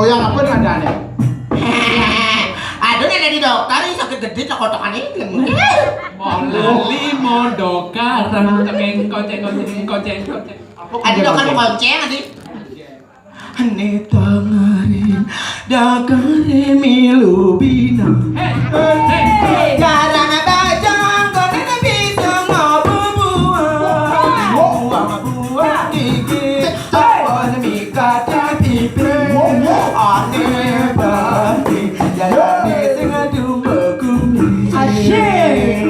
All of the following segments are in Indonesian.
goyang apa nadane? Aduh nek di dokter iki sakit gede cokotokan iki. Lali modokaran cengeng koceng. Adi dokter konceng adi. Aneta ngarin dakare milubina. Karana bajang kone bisa ngabubuan. Buah gigi apon mikata pipi. Ane bati jalane sing dumegumi. Asyik.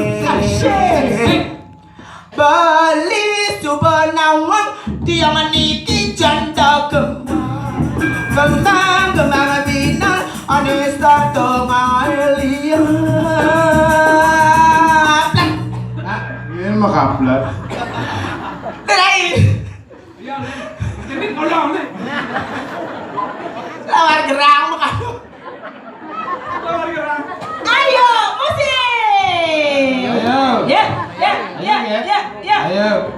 Bali Subhanawang dia meniti janda kembang bina Anissa Tomaelia. Ini mah kaplat. Ini kolong nih. Lawar gerang muka. Ayo musik. Ayo. Ya. Ayo.